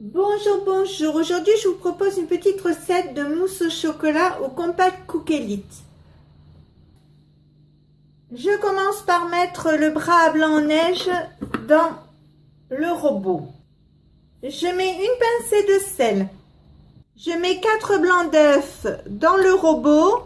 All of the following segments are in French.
Bonjour, bonjour. Aujourd'hui, je vous propose une petite recette de mousse au chocolat au Compact Cook Elite. Je commence par mettre le bras à blanc-neige dans le robot. Je mets une pincée de sel. Je mets 4 blancs d'œufs dans le robot.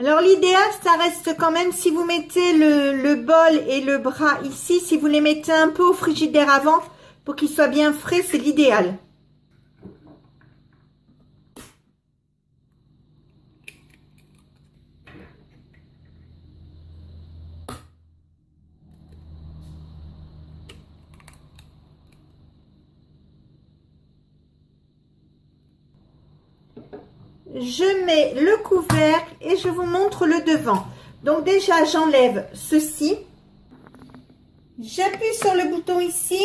Alors l'idéal, ça reste quand même, si vous mettez le bol et le bras ici, si vous les mettez un peu au frigidaire avant, pour qu'ils soient bien frais, c'est l'idéal. Je mets le couvercle et je vous montre le devant. Donc déjà, j'enlève ceci. J'appuie sur le bouton ici.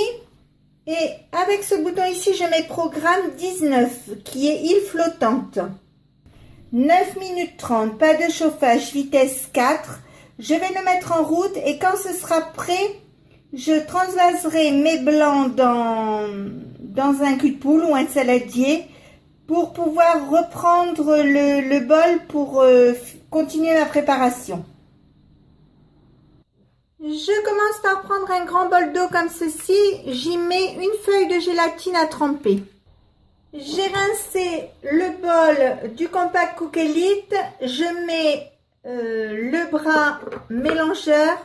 Et avec ce bouton ici, je mets programme 19, qui est île flottante. 9 minutes 30, pas de chauffage, vitesse 4. Je vais le mettre en route et quand ce sera prêt, je transvaserai mes blancs dans un cul de poule ou un saladier pour pouvoir reprendre le bol pour continuer ma préparation. Je commence par prendre un grand bol d'eau comme ceci. J'y mets une feuille de gélatine à tremper. J'ai rincé le bol du Compact Cook Elite. Je mets le bras mélangeur.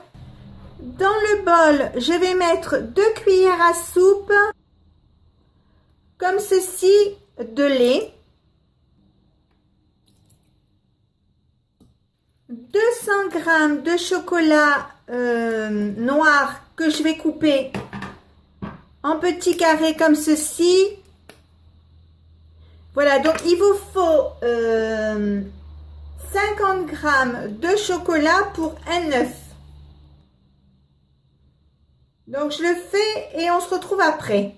Dans le bol, je vais mettre 2 cuillères à soupe, comme ceci, de lait, 200 g de chocolat noir que je vais couper en petits carrés comme ceci. Voilà, donc il vous faut 50 g de chocolat pour un œuf. Donc je le fais et on se retrouve après.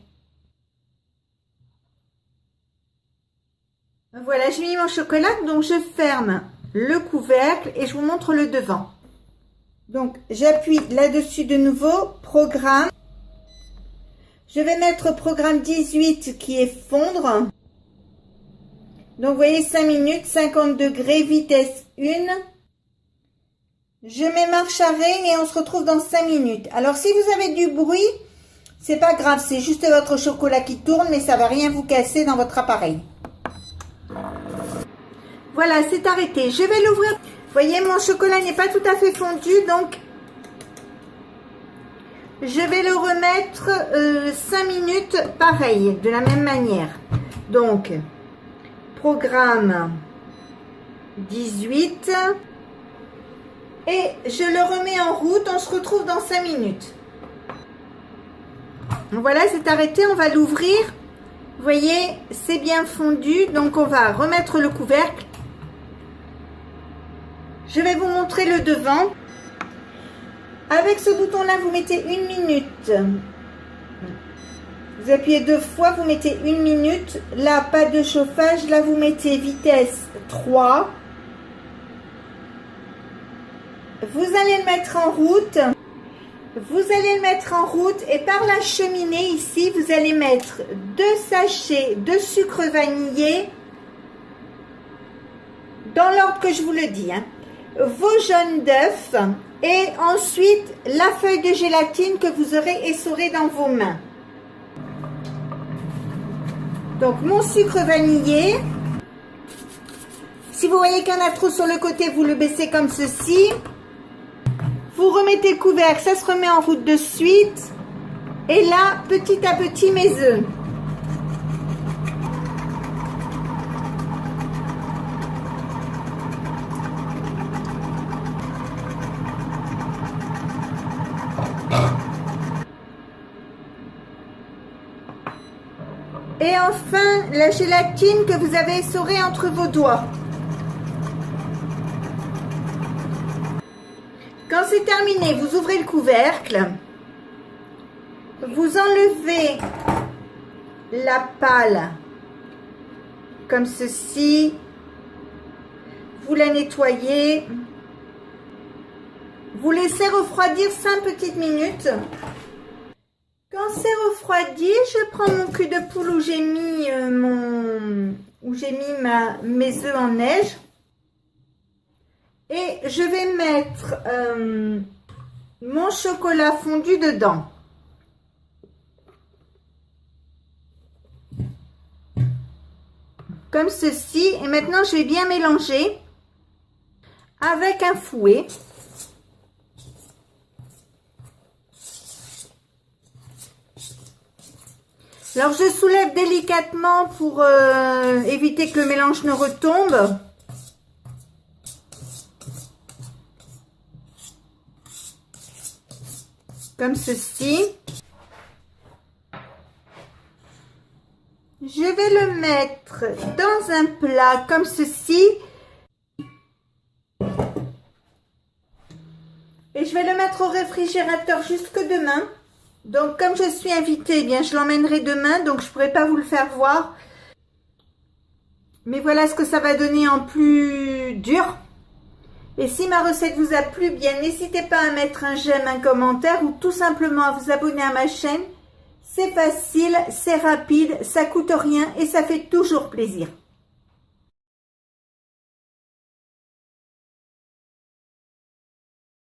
Voilà, j'ai mis mon chocolat, donc je ferme le couvercle et je vous montre le devant. Donc j'appuie là-dessus de nouveau, programme. Je vais mettre programme 18 qui est fondre. Donc vous voyez 5 minutes, 50 degrés, vitesse 1. Je mets marche arrêt et on se retrouve dans 5 minutes. Alors si vous avez du bruit, c'est pas grave, c'est juste votre chocolat qui tourne, mais ça va rien vous casser dans votre appareil. Voilà, c'est arrêté. Je vais l'ouvrir. Vous voyez, mon chocolat n'est pas tout à fait fondu, donc je vais le remettre 5 minutes pareil, de la même manière. Donc, programme 18. Et je le remets en route. On se retrouve dans 5 minutes. Voilà, c'est arrêté. On va l'ouvrir. Vous voyez, c'est bien fondu. Donc, on va remettre le couvercle. Je vais vous montrer le devant. Avec ce bouton-là, vous mettez 1 minute. Vous appuyez 2 fois, vous mettez 1 minute. Là, pas de chauffage. Là, vous mettez vitesse 3. Vous allez le mettre en route. Vous allez le mettre en route et par la cheminée ici, vous allez mettre 2 sachets de sucre vanillé dans l'ordre que je vous le dis. Vos jaunes d'œufs et ensuite la feuille de gélatine que vous aurez essorée dans vos mains. Donc mon sucre vanillé. Si vous voyez qu'il y en a trop sur le côté, vous le baissez comme ceci. Vous remettez le couvercle, ça se remet en route de suite. Et là, petit à petit, mes œufs. Et enfin, la gélatine que vous avez essorée entre vos doigts. Quand c'est terminé, vous ouvrez le couvercle. Vous enlevez la pâle comme ceci. Vous la nettoyez. Vous laissez refroidir 5 petites minutes. Quand c'est refroidi, je prends mon cul de poule où j'ai mis mes œufs en neige. Et je vais mettre mon chocolat fondu dedans. Comme ceci. Et maintenant, je vais bien mélanger avec un fouet. Alors, je soulève délicatement pour éviter que le mélange ne retombe. Comme ceci. Je vais le mettre dans un plat comme ceci. Et je vais le mettre au réfrigérateur jusque demain. Donc, comme je suis invitée, eh bien, je l'emmènerai demain. Donc, je ne pourrai pas vous le faire voir. Mais voilà ce que ça va donner en plus dur. Et si ma recette vous a plu, bien, n'hésitez pas à mettre un j'aime, un commentaire ou tout simplement à vous abonner à ma chaîne. C'est facile, c'est rapide, ça coûte rien et ça fait toujours plaisir.